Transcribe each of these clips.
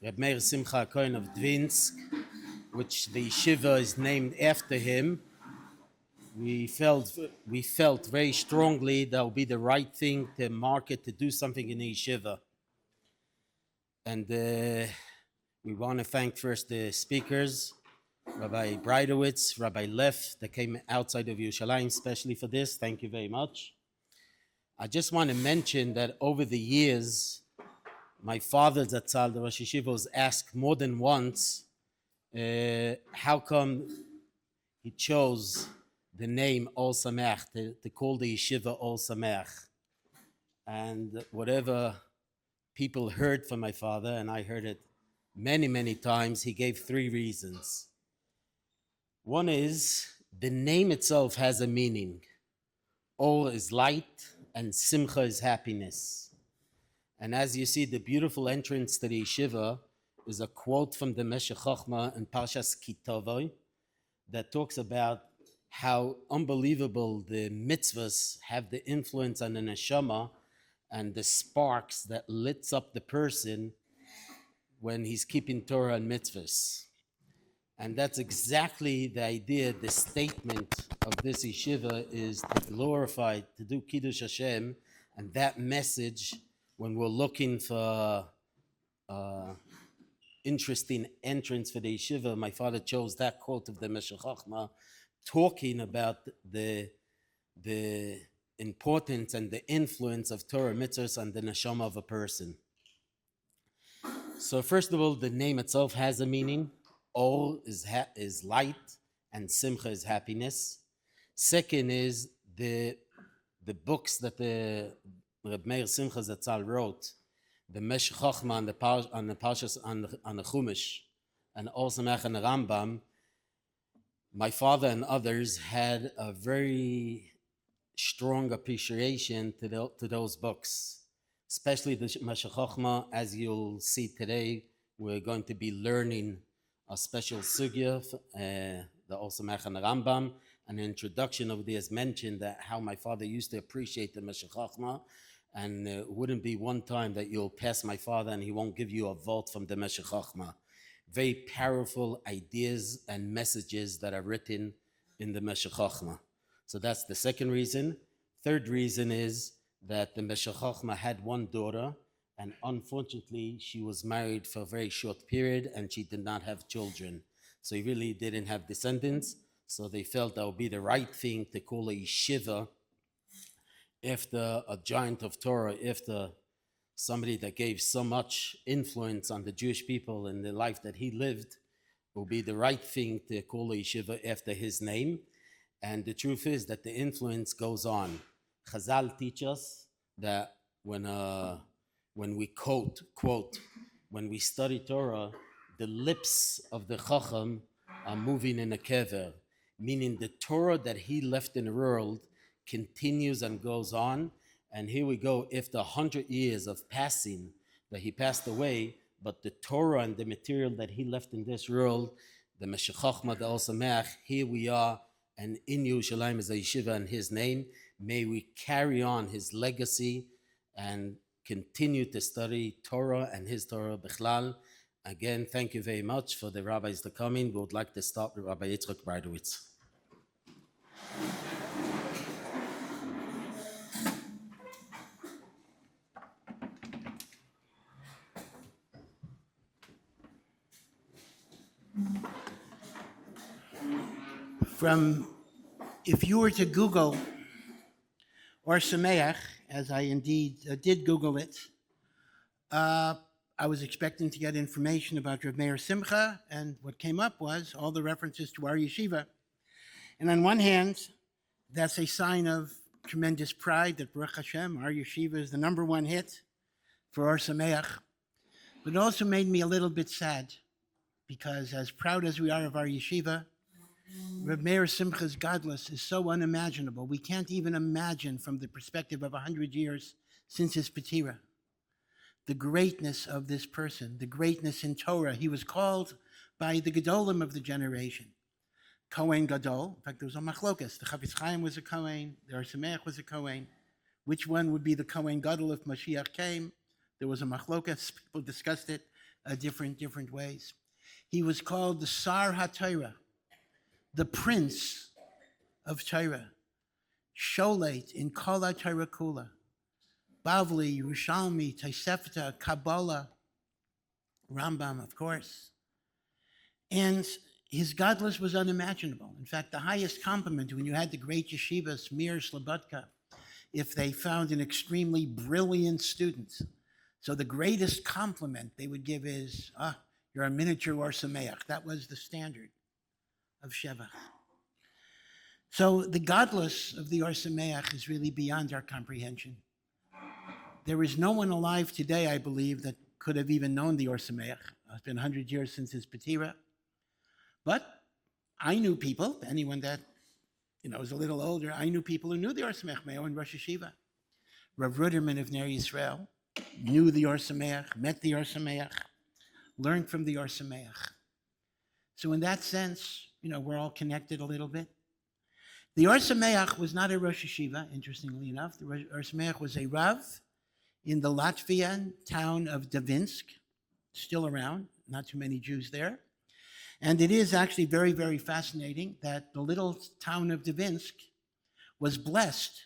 Reb Meir Simcha Cohen of Dvinsk, which the yeshiva is named after him. We felt very strongly that would be the right thing to market, to do something in the yeshiva. And we want to thank first the speakers, Rabbi Breitowitz, Rabbi Leff, that came outside of Yerushalayim especially for this. Thank you very much. I just want to mention that over the years, my father, Zatzal, the Rosh Yeshiva, was asked more than once, how come he chose the name Or Sameach, to call the yeshiva Or Sameach. And whatever people heard from my father, and I heard it many, many times, he gave three reasons. One is, the name itself has a meaning. Or is light, and Simcha is happiness. And as you see, the beautiful entrance to the yeshiva is a quote from the Meshech Chochmah in Parshas Kitovoi that talks about how unbelievable the mitzvahs have the influence on the neshama and the sparks that lights up the person when he's keeping Torah and mitzvahs. And that's exactly the idea, the statement of this yeshiva is to glorify, to do Kiddush Hashem, and that message, when we're looking for interesting entrance for the yeshiva, my father chose that quote of the Meshech Chochmah, talking about the importance and the influence of Torah mitzvahs on the neshama of a person. So first of all, the name itself has a meaning. Or is light, and Simcha is happiness. Second is the books that Reb Meir Simcha Zatzal wrote, the Meshech Chochmah on the Parshas on the Chumash, and Or Sameach and the Rambam. My father and others had a very strong appreciation to those books, especially the Meshech Chochmah. As you'll see today, we're going to be learning a special sugya, the Or Sameach and the Rambam. An introduction over there is mentioned that how my father used to appreciate the Meshech Chochmah, and it wouldn't be one time that you'll pass my father and he won't give you a vault from the Meshech Chochmah. Very powerful ideas and messages that are written in the Meshech Chochmah. So that's the second reason. Third reason is that the Meshech Chochmah had one daughter, and unfortunately, she was married for a very short period and she did not have children. So he really didn't have descendants. So they felt that would be the right thing to call a yeshiva after a giant of Torah, after somebody that gave so much influence on the Jewish people in the life that he lived. Would be the right thing to call a yeshiva after his name. And the truth is that the influence goes on. Chazal teach us that when we quote, when we study Torah, the lips of the Chacham are moving in a kever, meaning the Torah that he left in the world continues and goes on. And here we go, after 100 years of passing, that he passed away, but the Torah and the material that he left in this world, the Meshech Chochmah, the Or Sameach, here we are, and in Yerushalayim is a yeshiva in his name. May we carry on his legacy and continue to study Torah and his Torah Bichlal. Again, thank you very much for the rabbis that come in. We would like to start with Rabbi Yitzchak Breitowitz. If you were to Google Or Sameach, as I indeed did Google it, I was expecting to get information about Reb Meir Simcha, and what came up was all the references to our yeshiva. And on one hand, that's a sign of tremendous pride that Baruch Hashem, our yeshiva is the number one hit for Or Sameach. But it also made me a little bit sad, because as proud as we are of our yeshiva, Reb Meir Simcha's godless is so unimaginable. We can't even imagine from the perspective of 100 years since his Petira. The greatness of this person, the greatness in Torah. He was called by the Gedolim of the generation, Kohen Gadol. In fact, there was a machlokas. The Chafetz Chaim was a Kohen, the Or Sameach was a Kohen. Which one would be the Kohen Gadol if Mashiach came? There was a machlokas, people discussed it. different ways. He was called the Sar HaTorah, the Prince of Torah, Sholet in Kol HaTorah Kula, Bavli, Yerushalmi, Tosefta, Kabbalah, Rambam, of course. And his godless was unimaginable. In fact, the highest compliment when you had the great yeshivas, Mir, Slobodka, if they found an extremely brilliant student. So the greatest compliment they would give is, you're a miniature Or Sameach. That was the standard of Shevach. So the godless of the Or Sameach is really beyond our comprehension. There is no one alive today, I believe, that could have even known the Or Sameach. It's been 100 years since his Patira. But I knew people, anyone that was a little older, I knew people who knew the Or Sameach, my own Rosh Yeshiva. Rav Ruderman of Ner Yisrael knew the Or Sameach, met the Or Sameach, learned from the Or Sameach. So in that sense, we're all connected a little bit. The Or Sameach was not a Rosh Yeshiva, interestingly enough. The Or Sameach was a Rav in the Latvian town of Davinsk, still around, not too many Jews there. And it is actually very, very fascinating that the little town of Davinsk was blessed,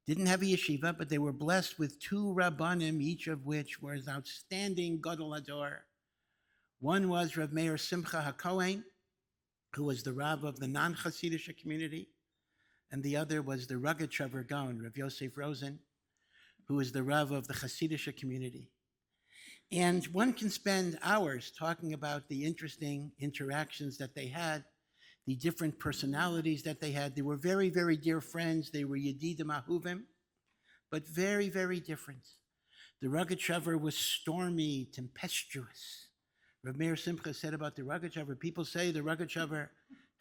didn't have a yeshiva, but they were blessed with 2 rabbanim, each of which was outstanding Gadol Hador. One was Rav Meir Simcha HaKohen, who was the Rav of the non-Hasidic community, and the other was the Rogatchover Gaon, Rav Yosef Rosen, who was the Rav of the Hasidic community. And one can spend hours talking about the interesting interactions that they had, the different personalities that they had. They were very, very dear friends. They were Yedidim Ahuvim, but very, very different. The Rogatchover was stormy, tempestuous. Rav Meir Simcha said about the Rogatchover, people say the Rogatchover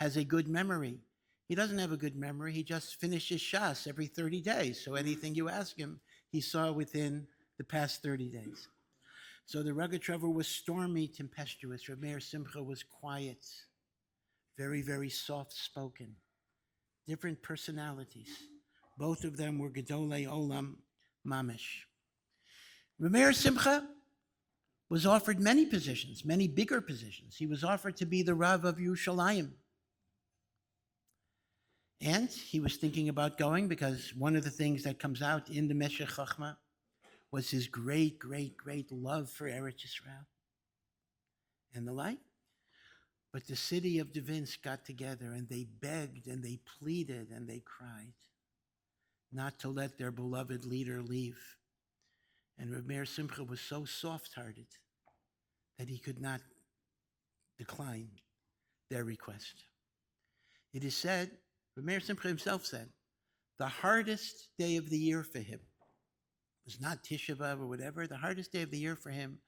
has a good memory. He doesn't have a good memory. He just finishes Shas every 30 days. So anything you ask him, he saw within the past 30 days. So the Rogatchover was stormy, tempestuous. Rav Meir Simcha was quiet, very, very soft-spoken. Different personalities. Both of them were Gedolei Olam Mamish. Rav Meir Simcha was offered many positions, many bigger positions. He was offered to be the Rav of Yerushalayim. And he was thinking about going because one of the things that comes out in the Meshech Chochmah was his great, great, great love for Eretz Yisrael and the like. But the city of Davinsk got together and they begged and they pleaded and they cried not to let their beloved leader leave. And Rav Meir Simcha was so soft-hearted that he could not decline their request. It is said, Rav Meir Simcha himself said, the hardest day of the year for him was not Tisha B'Av or whatever. The hardest day of the year for him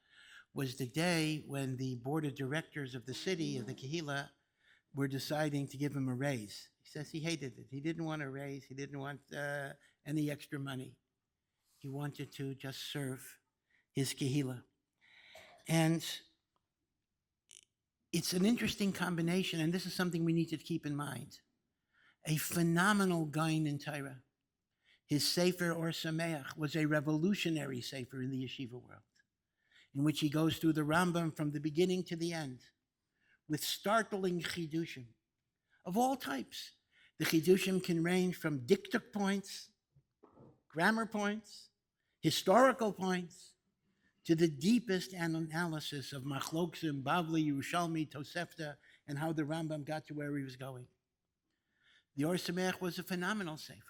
was the day when the board of directors of the city, of the Kehillah, were deciding to give him a raise. He says he hated it. He didn't want a raise. He didn't want any extra money. He wanted to just serve his Kehillah. And it's an interesting combination, and this is something we need to keep in mind. A phenomenal gaon in Torah. His Sefer Or Sameach was a revolutionary Sefer in the yeshiva world, in which he goes through the Rambam from the beginning to the end, with startling chidushim of all types. The chidushim can range from diktuk points, grammar points, historical points, to the deepest analysis of Machloksim, Bavli, Yerushalmi, Tosefta, and how the Rambam got to where he was going. The Or Sameach was a phenomenal Sefer.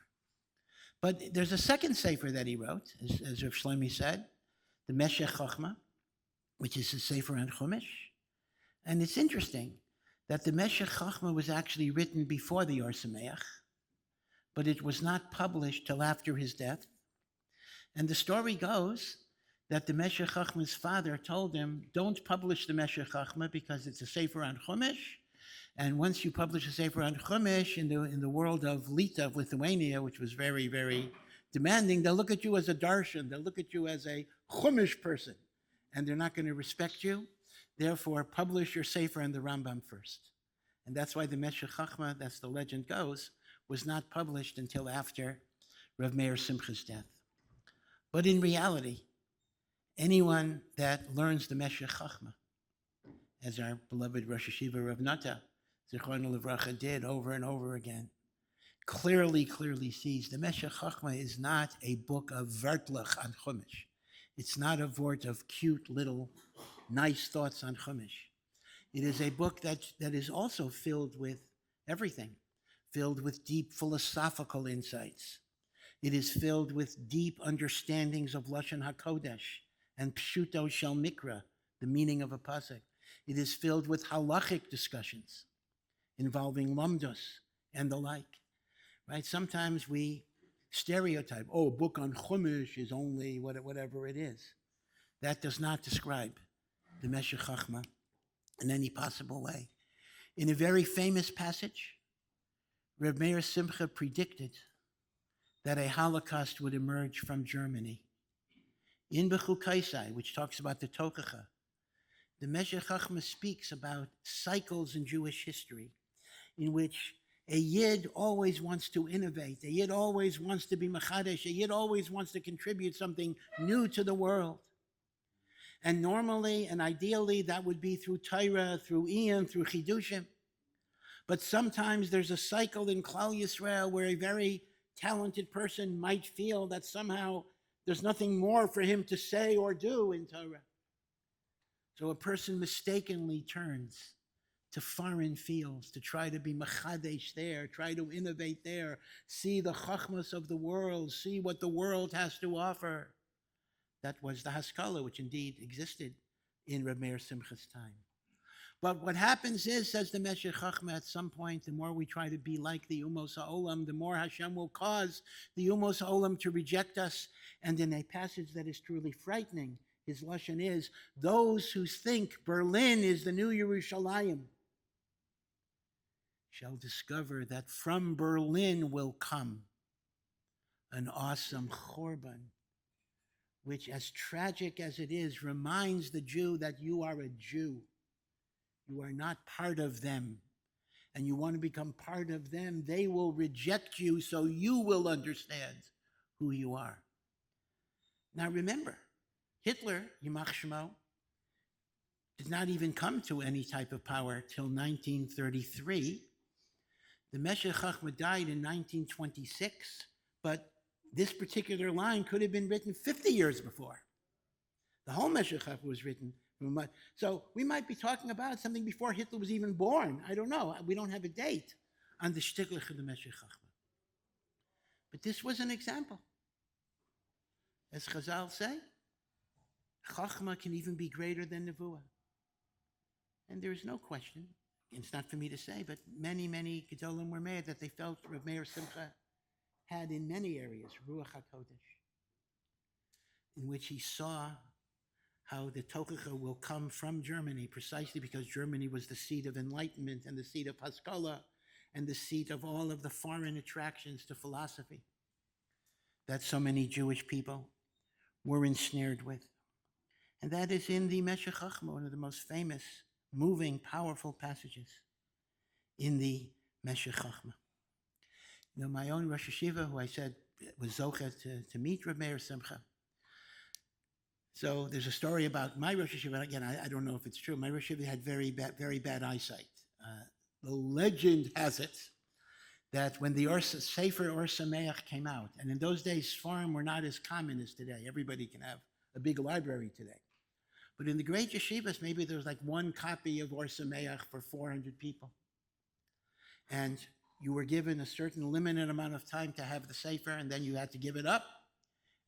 But there's a second Sefer that he wrote, as Rav Shlomi said, the Meshech Chochmah, which is a Sefer on Chumash. And it's interesting that the Meshech Chochmah was actually written before the Or Sameach, but it was not published till after his death. And the story goes that the Meshech Chochmah's father told him, don't publish the Meshech Chochmah because it's a Sefer on Chumash. And once you publish a Sefer on Chumash in the world of Lita, of Lithuania, which was very, very demanding, they'll look at you as a darshan, they'll look at you as a Chumash person, and they're not going to respect you. Therefore, publish your Sefer and the Rambam first. And that's why the Meshech Chochmah, that's the legend goes, was not published until after Rav Meir Simcha's death. But in reality, anyone that learns the Meshech Chochmah as our beloved Rosh Yeshiva Rav Nata, Zichrono Livracha, did over and over again, clearly sees the Meshech Chochmah is not a book of Vertlach on Chumash. It's not a vort of cute little nice thoughts on Chumash. It is a book that is also filled with everything, filled with deep philosophical insights. It is filled with deep understandings of Lashon HaKodesh and Pshuto Shel Mikra, the meaning of a pasuk. It is filled with halachic discussions involving lamdos and the like. Right? Sometimes we stereotype, a book on Chumash is only whatever it is. That does not describe the Meshech Chochmah in any possible way. In a very famous passage, Reb Meir Simcha predicted that a Holocaust would emerge from Germany. In Bechukaisai, which talks about the Tokacha, the Meshech Chochmah speaks about cycles in Jewish history in which a Yid always wants to innovate, a Yid always wants to be Mechadesh, a Yid always wants to contribute something new to the world. And normally and ideally that would be through Torah, through Iyun, through Chidushim. But sometimes there's a cycle in Klal Yisrael where a very talented person might feel that somehow there's nothing more for him to say or do in Torah. So a person mistakenly turns to foreign fields to try to be mechadesh there, try to innovate there, see the chachmas of the world, see what the world has to offer. That was the haskalah, which indeed existed in Reb Meir Simcha's time. But what happens is, says the Meshech Chochmah, at some point, the more we try to be like the Umos HaOlam, the more Hashem will cause the Umos HaOlam to reject us. And in a passage that is truly frightening, his lashon is, those who think Berlin is the new Yerushalayim shall discover that from Berlin will come an awesome Chorban, which, as tragic as it is, reminds the Jew that you are a Jew. You are not part of them. And you want to become part of them. They will reject you so you will understand who you are. Now remember, Hitler, Yimach Shemo, did not even come to any type of power till 1933. The Meshech Chochmah died in 1926, but this particular line could have been written 50 years before. The whole Meshech Chochmah was written. So we might be talking about something before Hitler was even born. I don't know. We don't have a date on the shticklich of the Meshech Chochmah. But this was an example. As Chazal say, Chochmah can even be greater than Nevuah. And there is no question, it's not for me to say, but many Gedolim were mad that they felt Reb Meir Simcha had in many areas, Ruach HaKodesh, in which he saw how the Tokacha will come from Germany, precisely because Germany was the seat of enlightenment and the seat of Haskalah and the seat of all of the foreign attractions to philosophy that so many Jewish people were ensnared with. And that is in the Meshech Chochmah, one of the most famous, moving, powerful passages in the Meshech Chochmah. You know, my own Rosh Yeshiva, who I said was Zochet to meet Reb Meir Simcha. So there's a story about my Rosh Yeshiva. Again, I don't know if it's true. My Rosh Yeshiva had very bad eyesight. The legend has it that when the Sefer Or Sameach came out, and in those days, Sfarim were not as common as today. Everybody can have a big library today. But in the great yeshivas, maybe there was like one copy of Or Sameach for 400 people. And you were given a certain limited amount of time to have the Sefer, and then you had to give it up,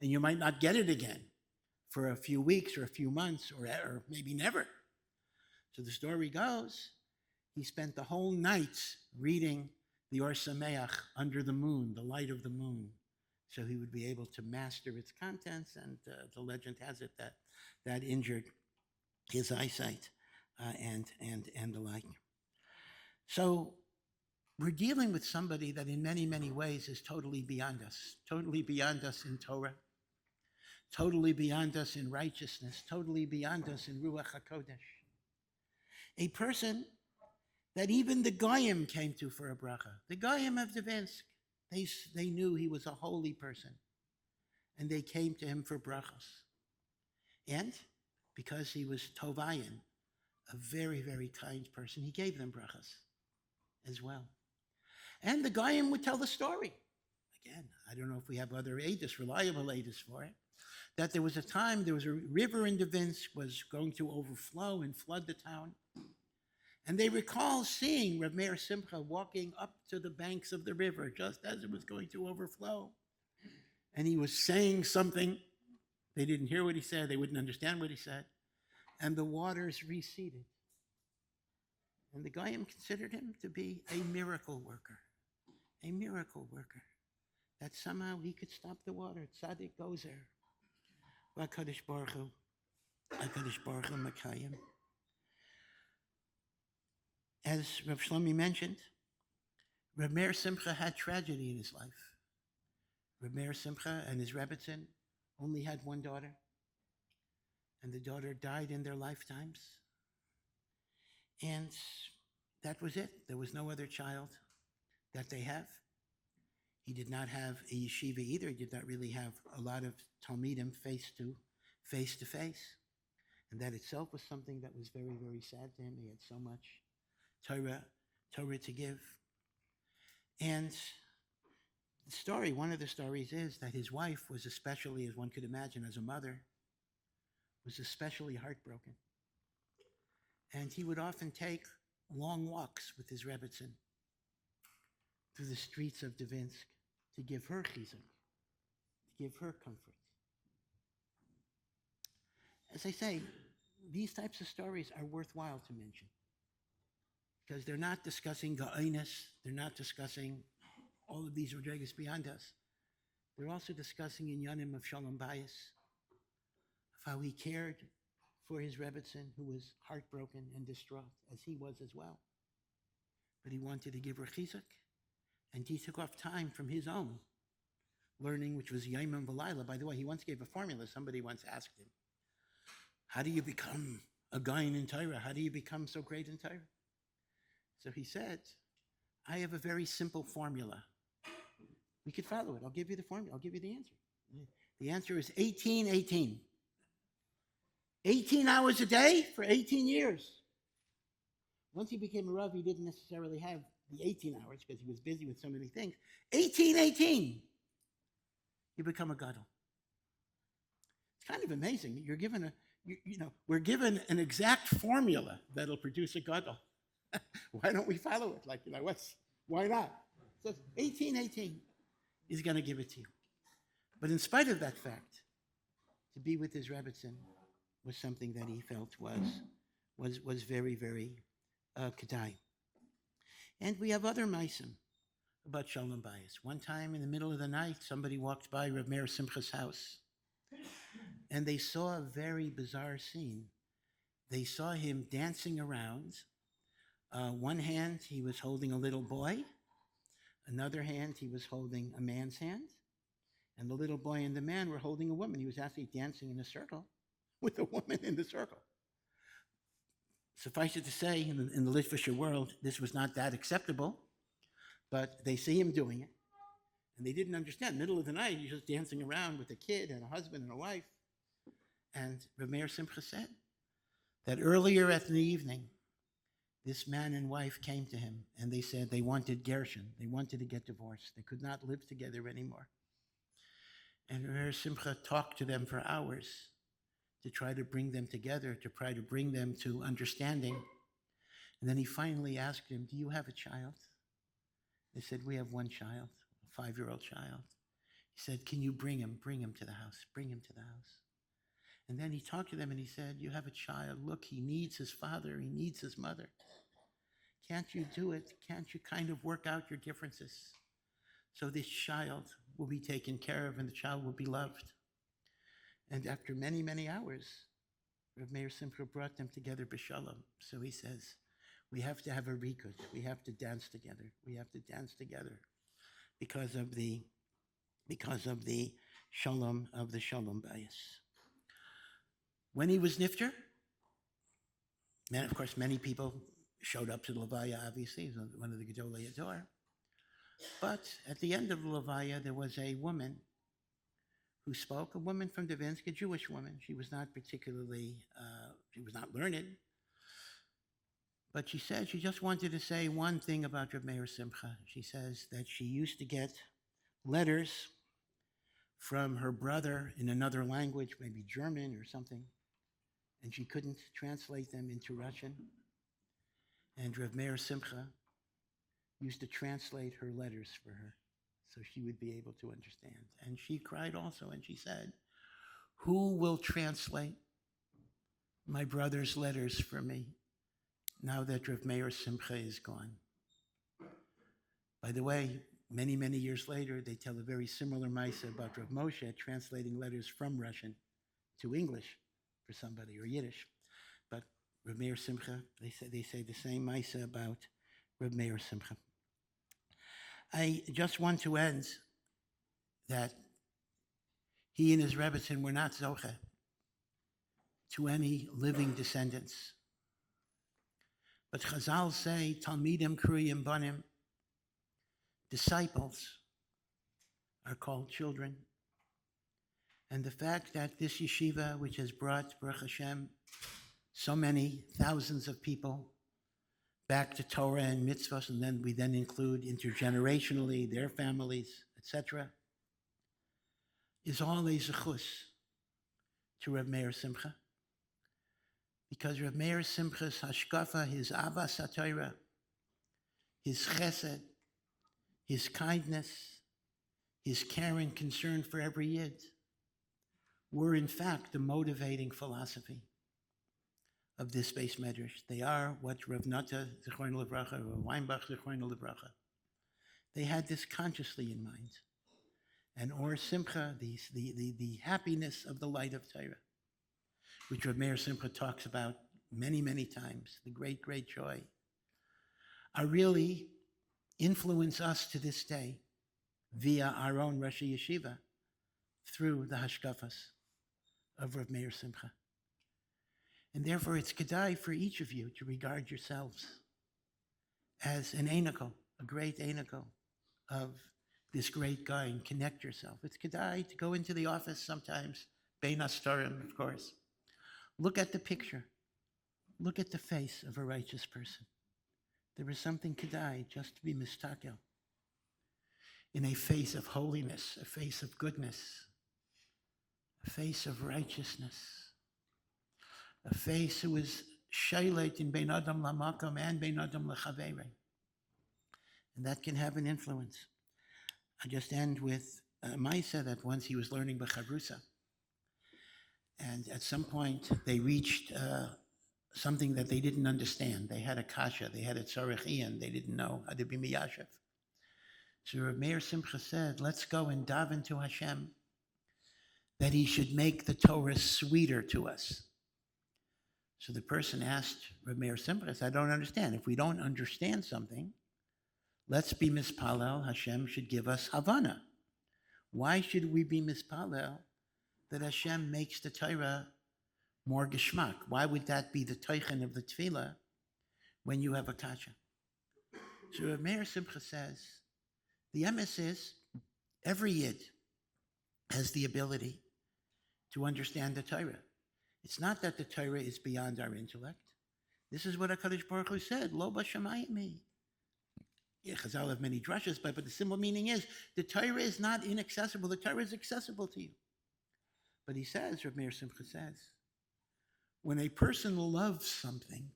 and you might not get it again for a few weeks or a few months or maybe never. So the story goes, he spent the whole night reading the Or Sameach under the moon, the light of the moon, so he would be able to master its contents, and the legend has it that injured his eyesight and the like. So we're dealing with somebody that in many ways is totally beyond us in Torah, totally beyond us in righteousness, totally beyond us in Ruach HaKodesh. A person that even the Goyim came to for a bracha. The Goyim of Dvinsk, they knew he was a holy person, and they came to him for brachas. And because he was Tovayin, a very, very kind person. He gave them brachas as well. And the Goyim would tell the story. Again, I don't know if we have other edus, reliable edus for it, that there was a time, there was a river in Devinsk was going to overflow and flood the town. And they recall seeing Rav Meir Simcha walking up to the banks of the river just as it was going to overflow. And he was saying something. They didn't hear what he said. They wouldn't understand what he said. And the waters receded. And the Goyim considered him to be a miracle worker. A miracle worker. That somehow he could stop the water. Tzaddik goes there. HaKadosh Baruch Hu. HaKadosh Baruch Hu Makayim. As Rav Shlomi mentioned, Rav Meir Simcha had tragedy in his life. Rav Meir Simcha and his Rebbetzin only had one daughter, and the daughter died in their lifetimes. And that was it. There was no other child that they have. He did not have a yeshiva either. He did not really have a lot of talmidim face to face. And that itself was something that was very, very sad to him. He had so much Torah to give. And the story, one of the stories is that his wife was especially, as one could imagine, as a mother, was especially heartbroken. And he would often take long walks with his Rebbetzin through the streets of Devinsk to give her chizuk, to give her comfort. As I say, these types of stories are worthwhile to mention because they're not discussing holiness, they're not discussing all of these rodrigues beyond us. They're also discussing inyanim of shalom bayis, of how he cared for his Rebbetzin, who was heartbroken and distraught, as he was as well. But he wanted to give her chizuk, and he took off time from his own learning, which was Yomim V'Layla. By the way, he once gave a formula. Somebody once asked him, how do you become a guy in Torah? How do you become so great in Torah? So he said, I have a very simple formula. We could follow it. I'll give you the formula. I'll give you the answer. The answer is 18-18. 18 hours a day for 18 years. Once he became a Rav, he didn't necessarily have the 18 hours because he was busy with so many things. 18-18. You become a gadol. It's kind of amazing. You're given we're given an exact formula that'll produce a gadol. Why don't we follow it? Why not? It says 18-18. He's going to give it to you. But in spite of that fact, to be with his Rebbetzin was something that he felt was very, very kedai. And we have other maisim about shalom bayis. One time in the middle of the night, somebody walked by Rav Meir Simcha's house, and they saw a very bizarre scene. They saw him dancing around. One hand, he was holding a little boy. Another hand, he was holding a man's hand. And the little boy and the man were holding a woman. He was actually dancing in a circle with a woman in the circle. Suffice it to say, in the Litvisher world, this was not that acceptable, but they see him doing it. And they didn't understand. Middle of the night, he's just dancing around with a kid and a husband and a wife. And Rav Meir Simcha said that earlier at the evening, this man and wife came to him and they said they wanted Gershon. They wanted to get divorced. They could not live together anymore. And Rav Meir Simcha talked to them for hours to try to bring them together, to try to bring them to understanding. And then he finally asked him, do you have a child? They said, we have one child, a 5-year-old child. He said, can you bring him to the house, bring him to the house. And then he talked to them and he said, you have a child, look, he needs his father, he needs his mother. Can't you do it? Can't you kind of work out your differences? So this child will be taken care of and the child will be loved. And after many, many hours, Rav Meir Simcha brought them together b'shalom. So he says, we have to have a rikud. We have to dance together. We have to dance together because of the shalom bayis. When he was nifter, and of course many people showed up to the Levaya, obviously, he was one of the Gedolei Ador. But at the end of the Levaya, there was a woman who spoke, a woman from Devinsk, a Jewish woman. She was not particularly, she was not learned, But she said she just wanted to say one thing about Reb Meir Simcha. She says that she used to get letters from her brother in another language, maybe German or something, and she couldn't translate them into Russian. And Reb Meir Simcha used to translate her letters for her so she would be able to understand. And she cried also, and she said, "Who will translate my brother's letters for me now that Reb Meir Simcha is gone?" By the way, many, many years later, they tell a very similar Maisa about Reb Moshe translating letters from Russian to English for somebody, or Yiddish. But Reb Meir Simcha, they say the same Maisa about Reb Meir Simcha. I just want to end that he and his Rebbetzin were not zoche to any living descendants. But Chazal say, Talmidim Kruyim Banim, disciples are called children. And the fact that this yeshiva, which has brought, Baruch Hashem, so many thousands of people back to Torah and mitzvahs, and then we then include intergenerationally their families, etc., is all a zechus to Reb Meir Simcha. Because Reb Meir Simcha's hashkafa, his avas haTorah, his chesed, his kindness, his care and concern for every yid, were in fact the motivating philosophy of this base medrash. They are what Rav Nata Zichron Livracha, Rav Weinbach Zichron Livracha, they had this consciously in mind. And Or Simcha, the happiness of the light of Torah, which Rav Meir Simcha talks about many, many times, the great, great joy, are really influence us to this day via our own Rosh Yeshiva through the hashkafas of Rav Meir Simcha. And therefore it's kedai for each of you to regard yourselves as an einikel, a great einikel of this great guy, and connect yourself. It's kedai to go into the office sometimes, bein astarim, of course. Look at the picture. Look at the face of a righteous person. There is something kedai just to be mistakel in a face of holiness, a face of goodness, a face of righteousness, a face who is shaylet in bein adam lamakom and bein adam lechaverei. And that can have an influence. I just end with a Maisa that once he was learning b'chavrusa. And at some point they reached something that they didn't understand. They had a kasha, they had a tzarech, they didn't know how to be miyashev. So Rav Meir Simcha said, let's go and daven to Hashem that he should make the Torah sweeter to us. So the person asked Rav Meir Simcha, I don't understand. If we don't understand something, let's be mispalel, Hashem should give us Havana. Why should we be mispalel that Hashem makes the Torah more geschmack? Why would that be the teichen of the tefillah when you have a kasha? So Rav Meir Simcha says, the emes is every yid has the ability to understand the Torah. It's not that the Torah is beyond our intellect. This is what HaKadosh Baruch Hu said, Lo b'shamayim. Yeah, Chazal have many drushes, but the simple meaning is the Torah is not inaccessible. The Torah is accessible to you. But he says, Rav Meir Simcha says, when a person loves something,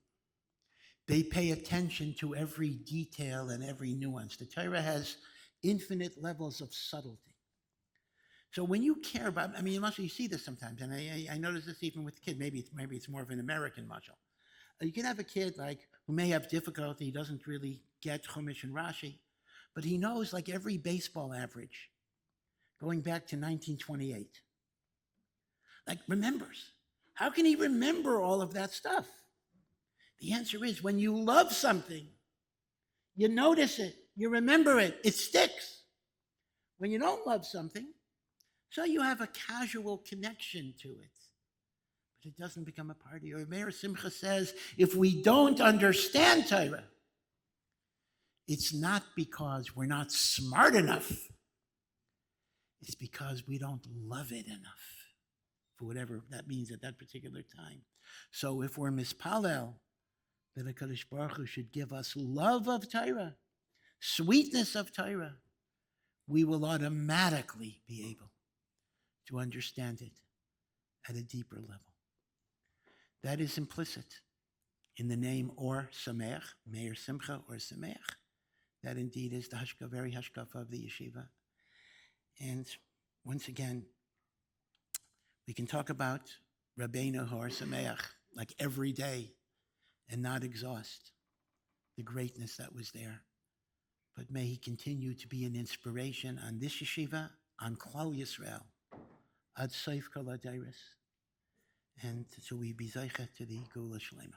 they pay attention to every detail and every nuance. The Torah has infinite levels of subtlety. So when you care about, you see this sometimes, and I notice this even with kids. Maybe it's more of an American mashal. You can have a kid who may have difficulty, he doesn't really get Chumash and Rashi, but he knows every baseball average going back to 1928. Remembers. How can he remember all of that stuff? The answer is when you love something, you notice it, you remember it, it sticks. When you don't love something, so you have a casual connection to it, but it doesn't become a part of you. Meir Simcha says, if we don't understand Torah, it's not because we're not smart enough. It's because we don't love it enough, for whatever that means at that particular time. So if we're mispalel that HaKadosh Baruch Hu should give us love of Torah, sweetness of Torah, we will automatically be able to understand it at a deeper level. That is implicit in the name Or Sameach, Meir Simcha, Or Sameach. That indeed is the very hashkafa of the yeshiva. And once again, we can talk about Rabbeinu Or Sameach like every day and not exhaust the greatness that was there. But may he continue to be an inspiration on this yeshiva, on Klal Yisrael, ad soif kol hadayros, and so we be zeicha to the Geula Shlema.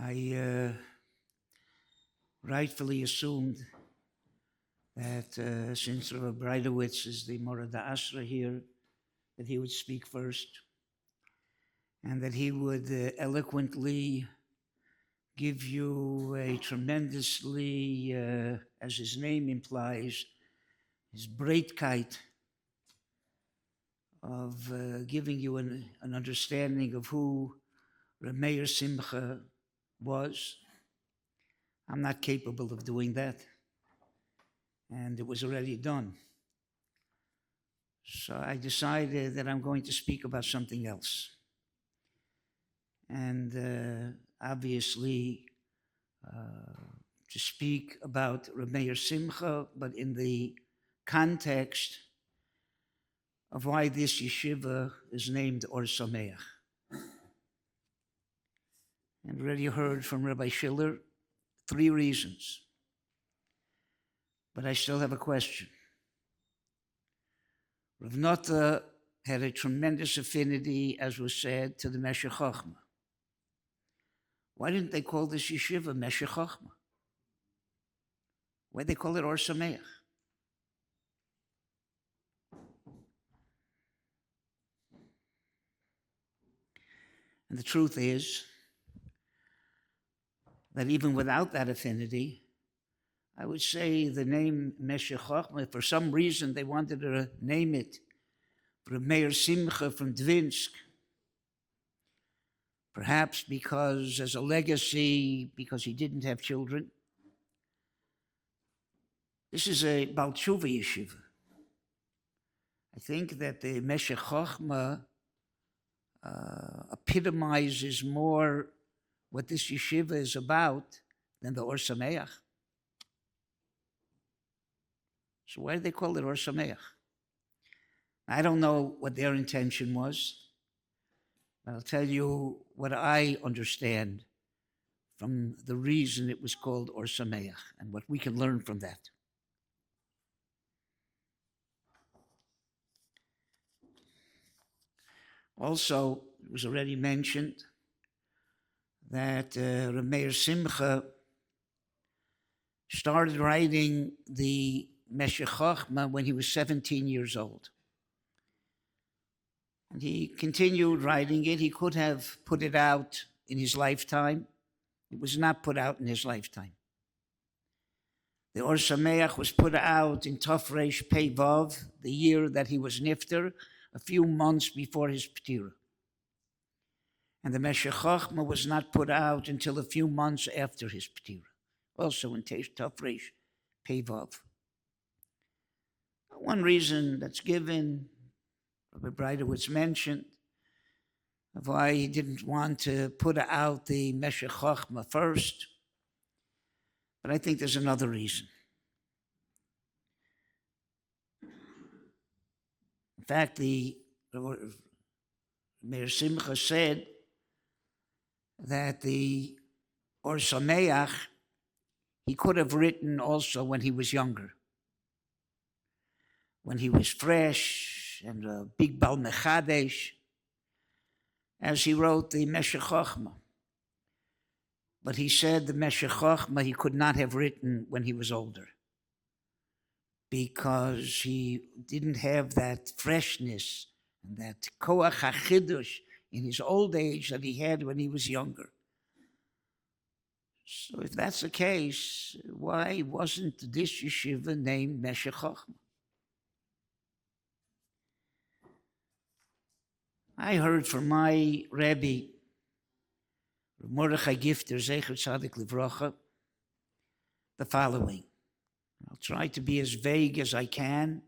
I rightfully assumed that since Rav Breitowitz is the Morad Asra here, that he would speak first, and that he would eloquently give you a tremendously, as his name implies, his Breitkeit of giving you an understanding of who Reb Meir Simcha was. I'm not capable of doing that, and it was already done. So I decided that I'm going to speak about something else. And obviously, to speak about Reb Meir Simcha, but in the context of why this yeshiva is named Or Sameach. And already heard from Rabbi Schiller 3 reasons. But I still have a question. Rav Nota had a tremendous affinity, as was said, to the Meshech Chochmah. Why didn't they call this yeshiva Meshech Chochmah? Why did they call it Or Sameach? And the truth is that even without that affinity, I would say the name Meshech Chochmah, for some reason they wanted to name it for Meir Simcha from Dvinsk. Perhaps because as a legacy, because he didn't have children. This is a Baal Tshuva yeshiva. I think that the Meshech Chochmah epitomizes more what this yeshiva is about than the Or Sameach. So why do they call it Or Sameach? I don't know what their intention was, but I'll tell you what I understand from the reason it was called Or Sameach and what we can learn from that. Also, it was already mentioned that Reb Meir Simcha started writing the Meshech Chochmah when he was 17 years old. And he continued writing it. He could have put it out in his lifetime. It was not put out in his lifetime. The Or Sameach was put out in Tafresh Pei Vav, the year that he was nifter, a few months before his P'tirah. And the Meshech Chochmah was not put out until a few months after his P'tirah, also in Tafresh Pei Vav. One reason that's given, Rabbi Breitowitz mentioned, of why he didn't want to put out the Meshech Chochmah first, but I think there's another reason. In fact, the Meir Simcha said that the Or Sameach, he could have written also when he was younger, when he was fresh and a big Bal Mechadesh, as he wrote the Meshech Chochmah. But he said the Meshech Chochmah he could not have written when he was older, because he didn't have that freshness and that koach hachidush in his old age that he had when he was younger. So if that's the case, why wasn't this yeshiva named Meshech Chochmah? I heard from my Rebbe, Mordechai Gifter, Zecher Tzadik Livrocha, the following. I'll try to be as vague as I can,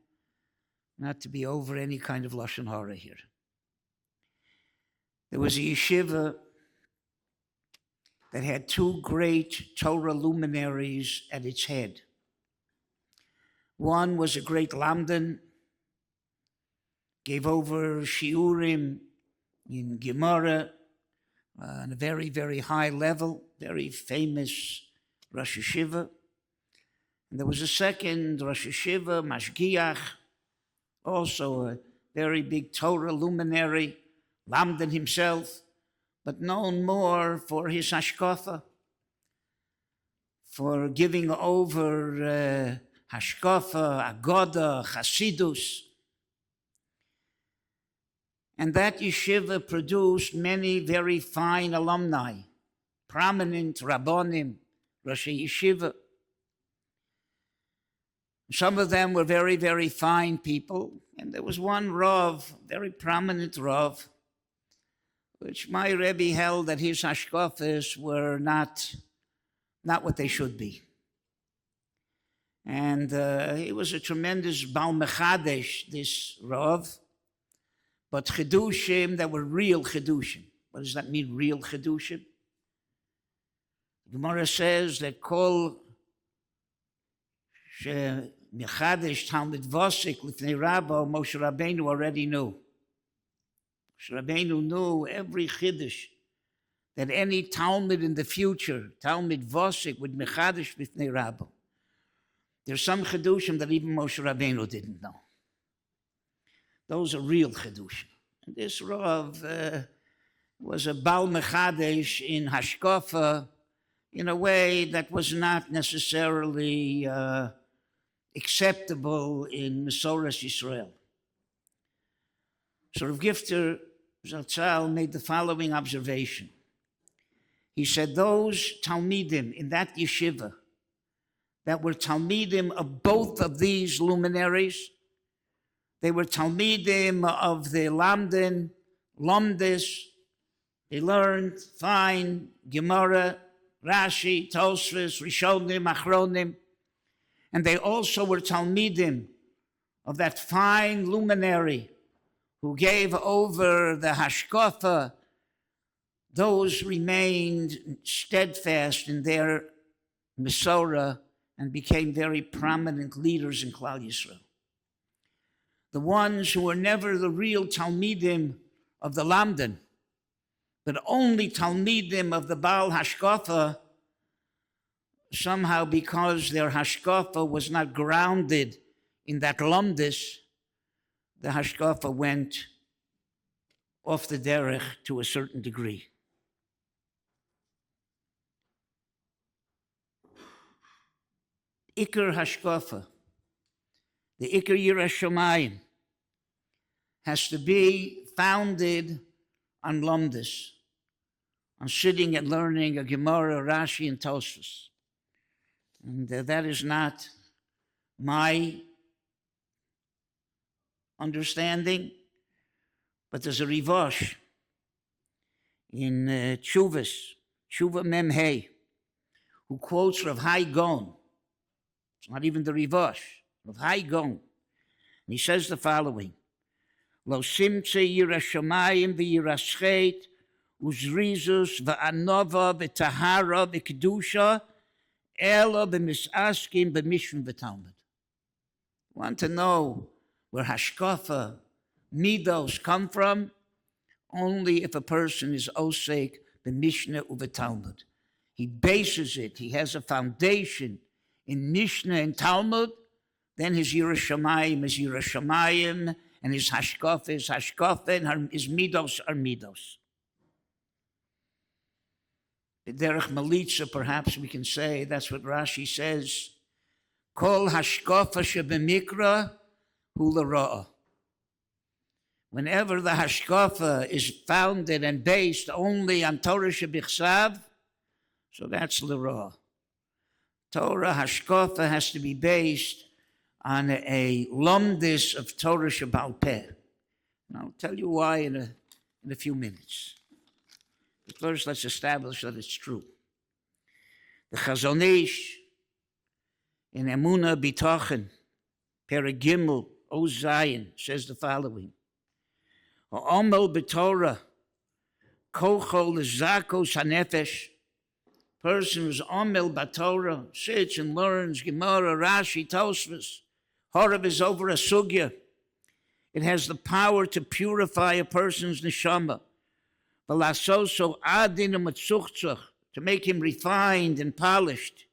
not to be over any kind of Lashon Hara here. There was a yeshiva that had two great Torah luminaries at its head. One was a great Lamdan, gave over Shiurim in Gemara on a very, very high level, very famous Rosh Yeshiva. And there was a second Rosh Yeshiva, Mashgiach, also a very big Torah luminary, Lamdan himself, but known more for his hashkafa, for giving over hashkafa, agoda, chasidus. And that yeshiva produced many very fine alumni, prominent rabbonim, Rosh Yeshiva. Some of them were very, very fine people. And there was one Rav, very prominent Rav, which my Rebbe held that his hashkafas were not what they should be. And he was a tremendous Baal Mechadesh, this Rav, but Chidushim that were real Chidushim. What does that mean, real Chidushim? Gemara says that Kol Mechadesh Talmid Vosik Lifnei Rabbo, Moshe Rabbeinu already knew. Moshe Rabbeinu knew every Chiddush that any Talmud in the future, Talmid Vosik, would Mechadesh Lifnei Rabbo. There's some Chidushim that even Moshe Rabbeinu didn't know. Those are real Chidushim. And this Rav was a Baal Mechadesh in hashkafa in a way that was not necessarily acceptable in Mesoras Yisrael. So Rav Gifter Zatzal made the following observation. He said those Talmidim in that yeshiva that were Talmidim of both of these luminaries, they were Talmidim of the Lamdan, Lomdis. They learned fine Gemara, Rashi, Tosfos, Rishonim, Achronim. And they also were Talmidim of that fine luminary who gave over the hashkafa. Those remained steadfast in their Mesorah and became very prominent leaders in Klal Yisrael. The ones who were never the real Talmidim of the Lamdan, but only Talmidim of the Baal Hashkafa, somehow because their Hashkafa was not grounded in that Lamdis, the Hashkafa went off the derech to a certain degree. Iker Hashkafa, the Iker Yiras Shamayim, has to be founded on Lamdis, on sitting and learning a Gemara, Rashi, and Tosfos. And that is not my understanding, but there's a Rivosh in Tshuva Mem Hey, who quotes Rav Hai Gon. It's not even the Rivosh, Rav Hai Gon. And he says the following: Lo simtze yiras shamayim v'yirascheit uzrizus v'anova v'tahara v'kedusha ela b'misaskim b'mishum v'talmud. Want to know where hashkafa, midos come from? Only if a person is osek the Mishnah uve Talmud. He bases it, he has a foundation in Mishnah and Talmud, then his Yiras Shamayim is Yiras Shamayim, and his hashkafa is hashkafa, and his midos are midos. Derech Malitza, perhaps we can say, that's what Rashi says, Kol hashkafa shebemikra hu l'ra'ah. Whenever the hashkafa is founded and based only on Torah shebichsav, so that's l'ra'ah. Torah hashkafa has to be based on a lomdis of Torah shebal peh. And I'll tell you why in a few minutes. But first, let's establish that it's true. The Chazon Ish in Emunah B'Tochen, Perek Gimel, Oz Zayin, says the following: Ha'omel b'Torah, kocho l'zakos hanefesh. Person who's omel b'Torah, sits and learns Gemara, Rashi, Tosfos. HaRav is over a sugya. It has the power to purify a person's neshama. V'lasoso adin u'matzuchtzach, to make him refined and polished.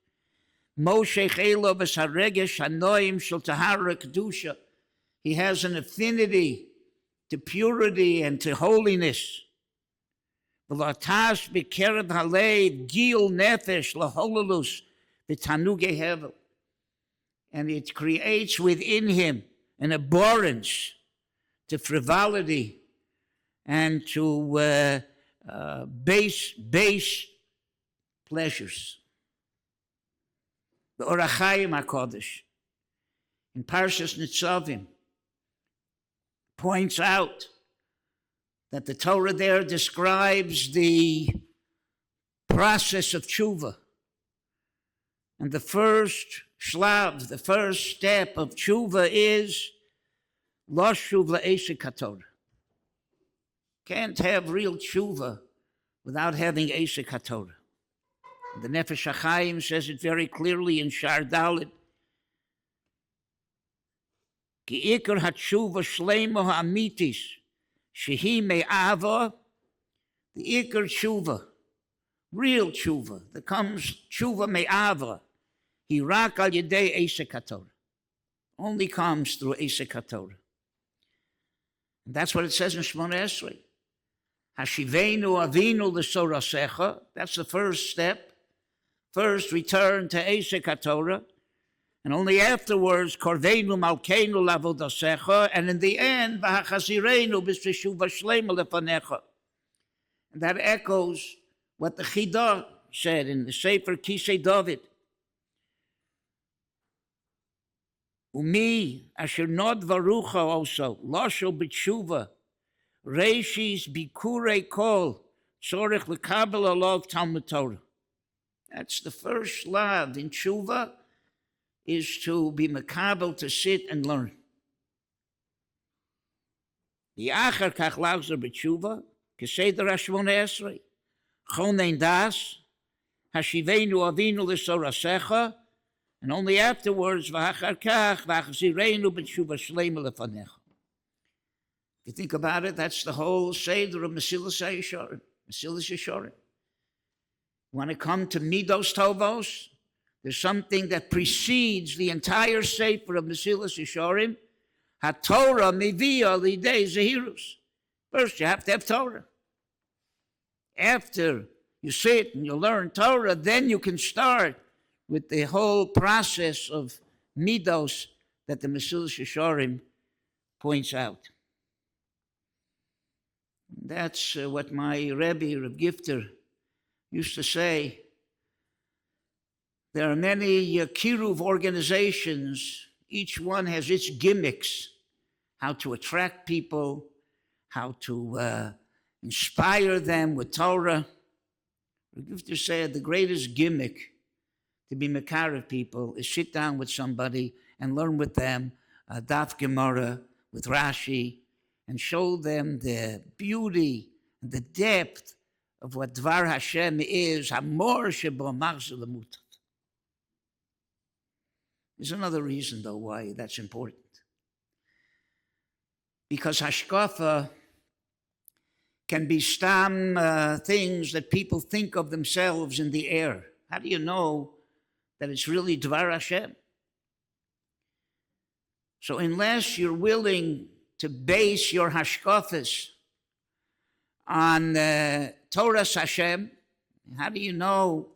Moshe chelo v'saregesh hanoim shel tahara kedusha. He has an affinity to purity and to holiness. V'latash b'kerev halev gil nefesh lahololus v'tanuge hevel. And it creates within him an abhorrence to frivolity and to base pleasures. The Or HaKodesh in Parshas Nitzavim points out that the Torah there describes the process of tshuva. And the first shlav, the first step of tshuva is lo shuv la'esek haTorah. Can't have real tshuva without having esek haTorah. The Nefesh HaChaim says it very clearly in Shar Dalet. Ki ikar hatshuva shleimo ha'amitis shehi me'ava. The ikar tshuva, real tshuva, that comes tshuva me'ava. He rak al yedei esek haTorah. Only comes through esek haTorah. And that's what it says in Shmona Esrei. Hashivenu avinu l'sorasecha. That's the first step. First, return to esek haTorah, and only afterwards, korvenu malkeinu lavodasecha, and in the end, v'hachazirenu b'shuva shlema lefanecha. And that echoes what the Chidah said in the Sefer Kisei David. Umi asher nod varucha also, losho b'tshuva, reishis bikurei kol, tzorech lekabel alav Talmud Torah. That's the first shlav in tshuva, is to be makabel, to sit and learn. The achar kach lachzer b'tshuva, keseder hashmona esrei, chonein das, hashivenu avinu l'sorasecha, and only afterwards, v'achar kach v'achzirenu b'tshuva shleima lefanecha. If you think about it, that's the whole seder of Mesilas Yesharim, Mesilas Yesharim. Want to come to Midos Tovos? There's something that precedes the entire sefer of Mesilas Yesharim. HaTorah mevia lidei zehirus. First, you have to have Torah. After you sit and you learn Torah, then you can start with the whole process of Midos that the Mesilas Yesharim points out. That's what my Rebbe, Reb Gifter, used to say. There are many kiruv organizations. Each one has its gimmicks, how to attract people, how to inspire them with Torah. Reb Gifter said the greatest gimmick to be mekarev people is sit down with somebody and learn with them Daf Gemara with Rashi and show them the beauty and the depth of what Dvar Hashem is, hamor shebo machzor lemutav. There's another reason, though, why that's important. Because hashkafa can be stam things that people think of themselves in the air. How do you know that it's really Dvar Hashem? So unless you're willing to base your hashkafas on Torah Hashem, how do you know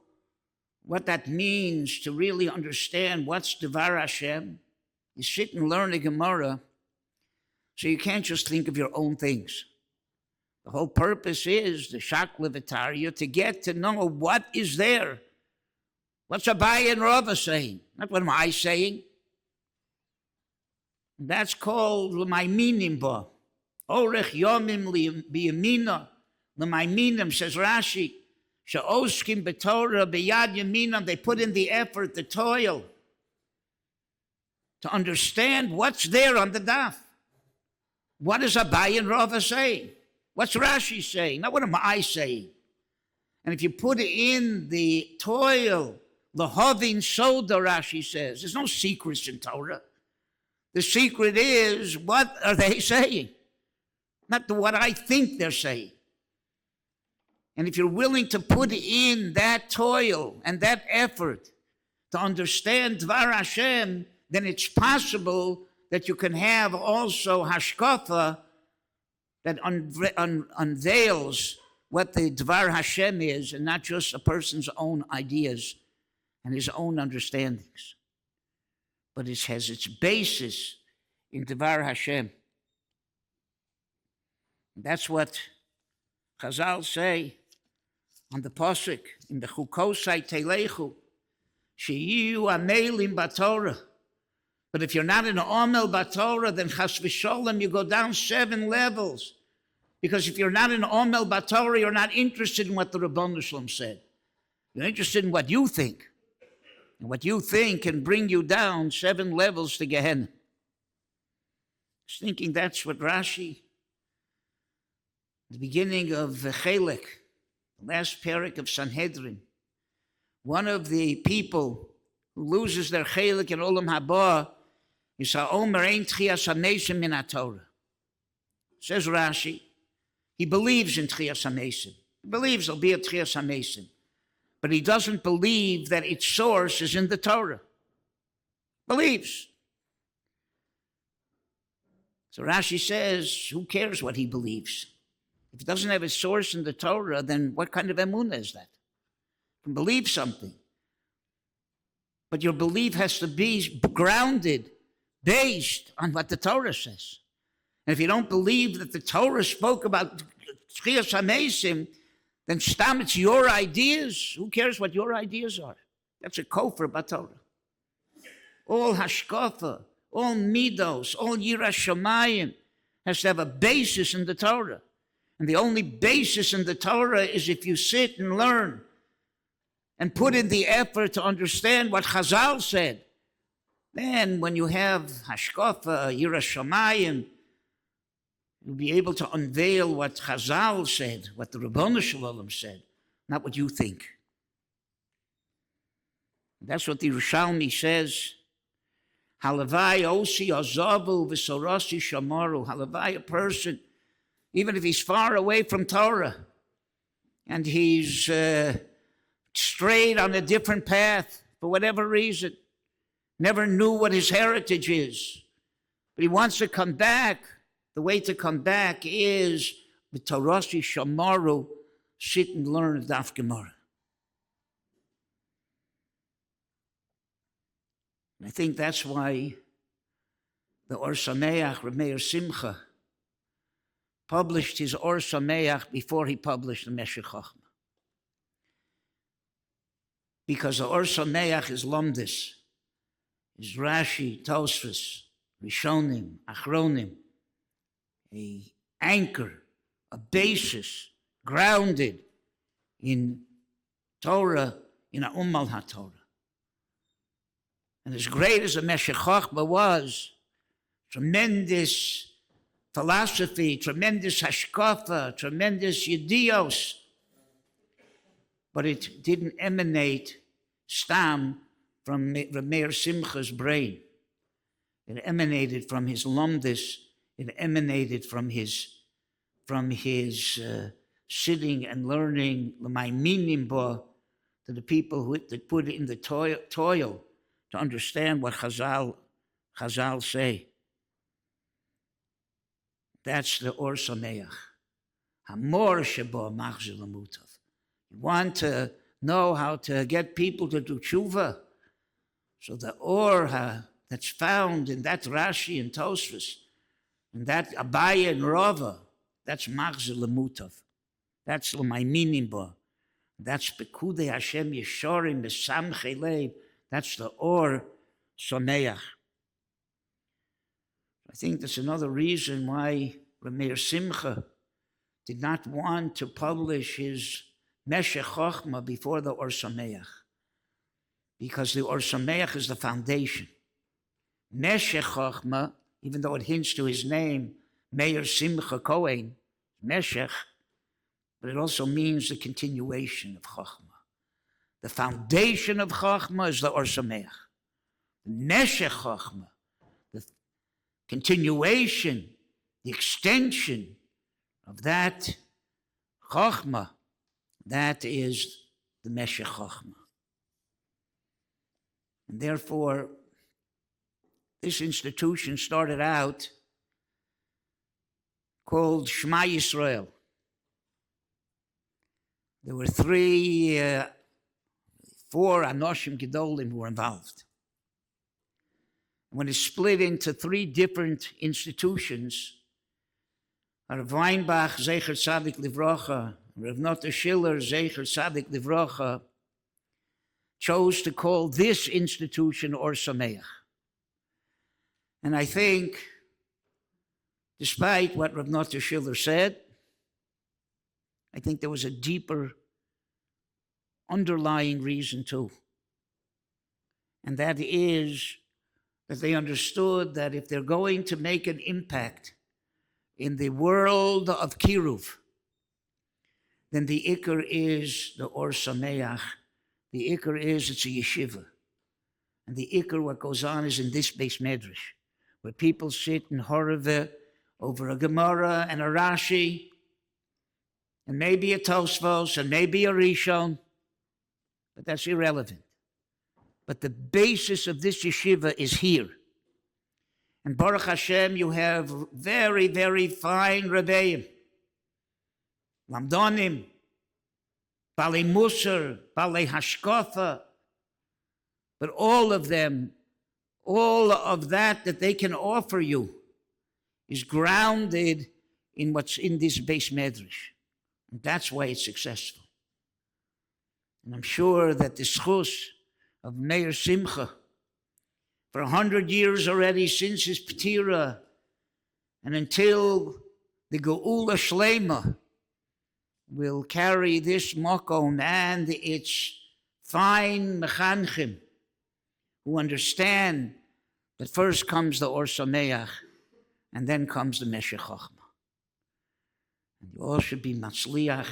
what that means to really understand what's Dvar Hashem? You sit and learn a Gemara, so you can't just think of your own things. The whole purpose is the Shaklavitaria to get to know what is there. What's Abai and Rava saying? Not what am I saying. That's called L'mayminim ba. Orech yomim biyamina. L'mayminim, says Rashi. She'oskim b'Torah b'yad yaminam. They put in the effort, the toil, to understand what's there on the daf. What is Abai and Rava saying? What's Rashi saying? Not what am I saying? And if you put in the toil, the hovin soda, Rashi says, there's no secrets in Torah. The secret is, what are they saying? Not what I think they're saying. And if you're willing to put in that toil and that effort to understand Dvar Hashem, then it's possible that you can have also hashkafa that unveils what the Dvar Hashem is, and not just a person's own ideas and his own understandings. But it has its basis in Dvar Hashem. That's what Chazal say on the Pasuk, in the Chukosai Telechu, Shiyu Amelim Batorah. But if you're not in Omel Batorah, then Chas v'Sholem, you go down 7 levels. Because if you're not in Omel Batorah, you're not interested in what the Rabbanu Shalom said. You're interested in what you think. And what you think can bring you down 7 levels to Gehenna. I was thinking that's what Rashi, the beginning of Chelek, the last parak of Sanhedrin, one of the people who loses their Chelek in Olam Haba is Ha'omer Ein Tchias HaMesim Min HaTorah. Says Rashi, he believes in Tchias HaMesim. He believes there'll be a Tchias HaMesim. But he doesn't believe that its source is in the Torah. Believes. So Rashi says, who cares what he believes? If it doesn't have its source in the Torah, then what kind of emunah is that? You can believe something. But your belief has to be grounded, based on what the Torah says. And if you don't believe that the Torah spoke about Tchias HaMesim, then stam, it's your ideas. Who cares what your ideas are? That's a kofar b'Torah. All hashkafa, all midos, all yiras shamayim has to have a basis in the Torah. And the only basis in the Torah is if you sit and learn and put in the effort to understand what Chazal said. Then when you have hashkafa, yiras shamayim, you'll be able to unveil what Chazal said, what the Rabbanu Shalom said, not what you think. That's what the Yerushalmi says. Halavai osi azavu v'sorasi shamaru. Halavai, a person, even if he's far away from Torah, and he's strayed on a different path for whatever reason, never knew what his heritage is, but he wants to come back. The way to come back is the Torasi Shamaru, sit and learn Daf Gemara. And I think that's why the Or Sameach, Rav Meir Simcha, published his Or Sameach before he published the Meshech Chochmah. Because the Or Sameach is Lomdis, is Rashi, Tosfos, Rishonim, Achronim, an anchor, a basis, grounded in Torah, in a Ummal HaTorah. And as great as the Meshech Chochmah was, tremendous philosophy, tremendous hashkafa, tremendous yedios, but it didn't emanate stam from Rav Meir Simcha's brain. It emanated from his lomdis. It emanated from his from his sitting and learning l'mayminimba to the people that put in the toil to understand what Chazal say. That's the Or Sameach. Hamor sheba machzir lemutav. You want to know how to get people to do tshuva? So the Or that's found in that Rashi and Tosfos, and that Abaya and Rava, that's machzir lemutav. That's l'mayminimba. That's Pekudei Hashem Yeshorim Besamchei Lev. That's the Or Somayach. I think that's another reason why Meir Simcha did not want to publish his Meshech Chochma before the Or Sameach, because the Or Sameach is the foundation. Meshech Chochma, even though it hints to his name, Meir Simcha Kohen, Meshech, but it also means the continuation of Chochma. The foundation of Chochma is the Or Sameach. Meshech Chochma, the continuation, the extension of that Chochma, that is the Meshech Chochma. And therefore, this institution started out called Shema Yisrael. There were four Anoshim Gedolim who were involved. When it split into three different institutions, HaRav Weinbach, Zecher Tzadik Livrocha, Rav Nota Schiller, Zecher Tzadik Livrocha, chose to call this institution Or Sameach. And I think, despite what Rav Nota Schiller said, I think there was a deeper underlying reason too. And that is that they understood that if they're going to make an impact in the world of Kiruv, then the Iker is the Or Sameach. The Iker is, it's a yeshiva. And the Iker, what goes on is in this base medrash, where people sit in HaRav over a Gemara and a Rashi, and maybe a Tosfos, and maybe a Rishon, but that's irrelevant. But the basis of this yeshiva is here. And Baruch Hashem, you have very, very fine Rebbeim, Lamdonim, Balei Musar, Balei Hashkafa, but all of them, all of that they can offer you is grounded in what's in this base medrash. And that's why it's successful. And I'm sure that the schus of Meir Simcha, for 100 years already since his Ptira, and until the Geula Shlema, will carry this makom and its fine mechanchim who understand that first comes the Or Sameach and then comes the Meshech Chochma. And you all should be matzliach.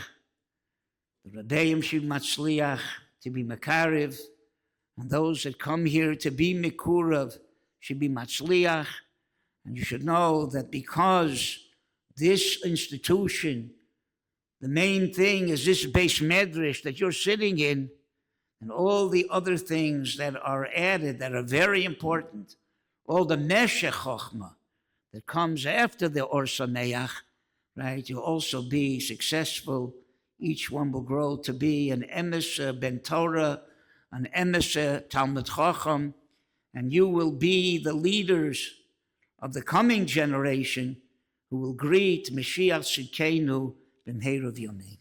The Rebbeim should be matzliach to be makariv, and those that come here to be mikurav should be matzliach. And you should know that because this institution, the main thing is this base medrash that you're sitting in, and all the other things that are added that are very important, all the Meshech Chochma that comes after the Or Sameach, right? You'll also be successful. Each one will grow to be an emes ben Torah, an emes Talmud Chacham, and you will be the leaders of the coming generation who will greet Mashiach Tzidkenu b'mheirav Yameinu.